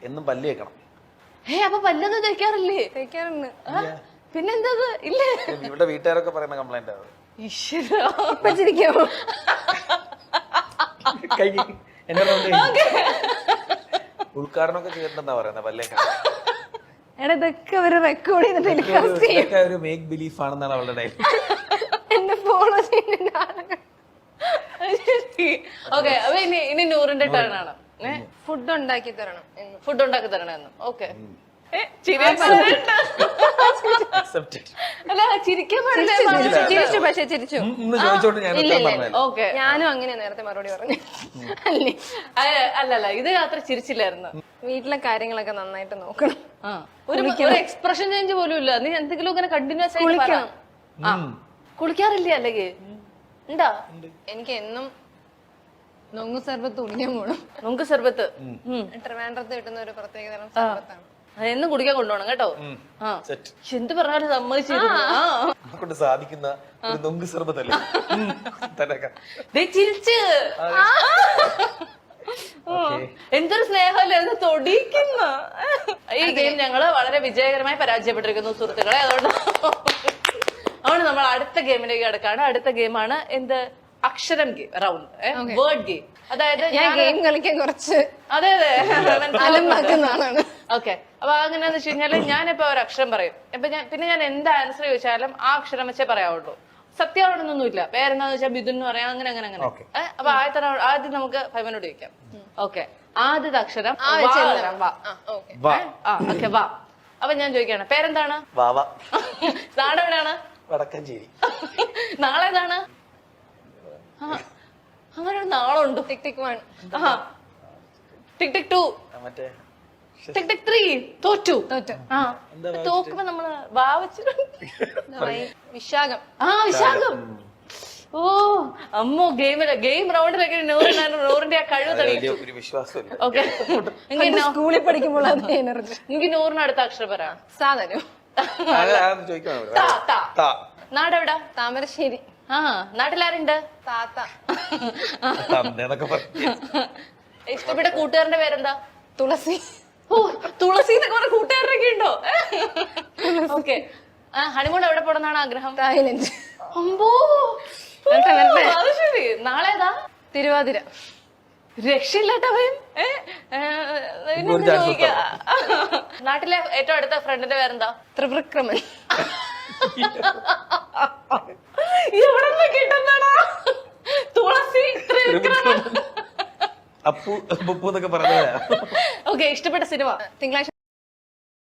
എന്നും പല്ല് തേക്കണം. അപ്പൊ പല്ലൊന്നും തേക്കാറില്ലേ? തേക്കാറുണ്ട്. പിന്നെന്താ ഇല്ലേ? ഇവിടെ വീട്ടുകാരൊക്കെ പറയുന്ന കംപ്ലൈന്റ് അത്. ഈശ്വരാ. ഇപ്പൊ ചിരിക്കാമോ? ഉദ്ഘാടനമൊക്കെ ചെയ്തിട്ടുണ്ടെന്നാ പറയുന്നത് പല്ലേക്ക. എടാ ഇതൊക്കെ അവര് റെക്കോർഡ് ചെയ്തിട്ട് ടെലികാസ്റ്റ് ചെയ്യും. ഒരു മേക്ക് ബിലീഫ് ആണെന്നാണ് അവളുടെ ഡയലോഗ്. എന്നെ ഫോളോ ചെയ്യുന്ന ആളുകൾ. ഓക്കെ, അപ്പൊ ഇനി നൂറിന്റെ ടേൺ ആണ്. ഫുഡ് ഉണ്ടാക്കി തരണം എന്ന്. ഫുഡ് ഉണ്ടാക്കി തരണമെന്ന്. ഓക്കെ, അല്ല ചിരിക്കാൻ ചിരിച്ചു, പക്ഷെ ചിരിച്ചു. ചോദിച്ചോണ്ട് ഞാൻ ഉത്തരം പറഞ്ഞതല്ലേ. ഓക്കെ, ഞാനും അങ്ങനെ നേരത്തെ മറുപടി പറഞ്ഞു. അല്ലേ? അല്ലല്ല, ഇത് അത്ര ചിരിച്ചില്ലായിരുന്നു. വീട്ടിലെ കാര്യങ്ങളൊക്കെ നന്നായിട്ട് നോക്കണം. ഒരു എക്സ്പ്രഷൻ ചേഞ്ച് പോലും ഇല്ല. നീ എന്തെങ്കിലും ഇങ്ങനെ കണ്ടിന്യൂസ് ആയിട്ട് കുളിക്കണം. കുളിക്കാറില്ലേ? അല്ലെങ്കിൽ ഉണ്ടാ? എനിക്ക് എന്നും നൊങ്ങു സർബത്ത് കുടിക്കാൻ പോണം. നമുക്ക് സർബത്ത് ട്രിവാൻഡ്രത്ത് കിട്ടുന്ന ഒരു പ്രത്യേകതരം സർബത്താണ്. എന്നും കുടിക്കാൻ കൊണ്ടുപോകണം കേട്ടോ. എന്ത് പറഞ്ഞാലും സമ്മതിച്ചിരുന്നു. കൊണ്ട് സാധിക്കുന്ന ഒരു നൊങ്ക് സർബത്തല്ലേ ചിരിച്ച്. എന്തൊരു സ്നേഹമല്ലേ അത് തൊടിക്കുന്ന. ഈ ഗെയിം ഞങ്ങള് വളരെ വിജയകരമായി പരാജയപ്പെട്ടിരിക്കുന്നു സുഹൃത്തുക്കളെ. അതുകൊണ്ട് നമ്മൾ അടുത്ത ഗെയിമിലേക്ക് കിടക്കാണ്. അടുത്ത ഗെയിമാണ് എന്ത്? അക്ഷരം ഗെയിം, റൗണ്ട് വേർഡ് ഗെയിം. അതായത് ഞാൻ ഗെയിം കളിക്കാൻ കുറച്ച് അതെ അലമ്പാക്കുന്ന ആളാണ്. ഓക്കെ, അപ്പൊ അങ്ങനെയാന്ന് വെച്ച് കഴിഞ്ഞാല് ഞാനിപ്പോ ഒരു അക്ഷരം പറയും. പിന്നെ ഞാൻ എന്ത് ആൻസർ ചോദിച്ചാലും ആ അക്ഷരം വെച്ചേ പറയാവുള്ളൂ. സത്യമാണെന്നൊന്നുമില്ല. പേരെന്താന്ന് വെച്ചാൽ ബിദുൻ എന്ന് പറയാം. അങ്ങനെ അങ്ങനെ അങ്ങനെ. അപ്പൊ ആദ്യം നമുക്ക് ഫൈമനോട് ചോദിക്കാം. ഓക്കെ, ആദ്യത്തെ അക്ഷരം വാ. അപ്പൊ ഞാൻ ചോദിക്കാണ്, പേരെന്താണ്? നാടെവിടാണ്? വടക്കഞ്ചേരി. നാളെ ഏതാണ്? അങ്ങനെ ഒരു നാളുണ്ട്. ടിക് ടിക് 1, ടിക് ടിക് 2, മറ്റേ ടിക് ടിക് 3. തോറ്റു. തോക്കുമ്പോ നമ്മള് വിശാഖം. വിശാഖം. ഓ അമ്മോ, ഗെയിം റൗണ്ടിലൊക്കെ നൂറിന്റെ ആ കഴിവ് തെളിയിച്ചു. ഓക്കെ, സ്കൂളിൽ പഠിക്കുമ്പോൾ എനിക്ക് നൂറിന് അടുത്ത അക്ഷരം പറയാം. സാധനം. നാടെവിടാ? താമരശ്ശേരി. നാട്ടിലാരുണ്ട്? താത്ത. ഇഷ്ടപ്പെട്ട കൂട്ടുകാരന്റെ പേരെന്താ? തുളസി. ഓ, തുളസി എന്നൊക്കെ പറഞ്ഞ കൂട്ടുകാരനൊക്കെ ഉണ്ടോ? ഓക്കെ, ഹണിമൂൺ എവിടെ പോണെന്നാണ് ആഗ്രഹം? തായ്ലൻഡ്. അമ്പോ, അത് ശരി. നാളേതാ? തിരുവാതിര. രക്ഷയില്ലാട്ടവൻ. നാട്ടിലെ ഏറ്റവും അടുത്ത ഫ്രണ്ടിന്റെ പേരെന്താ? ത്രിവിക്രമൻ. എവിടെ നിന്ന് കിട്ടുന്നടാ? തുളസി, ത്രിവിക്രമൻ, അപ്പു എന്നൊക്കെ പറഞ്ഞ. ഓക്കെ, ഇഷ്ടപ്പെട്ട സിനിമ? തിങ്കളാഴ്ച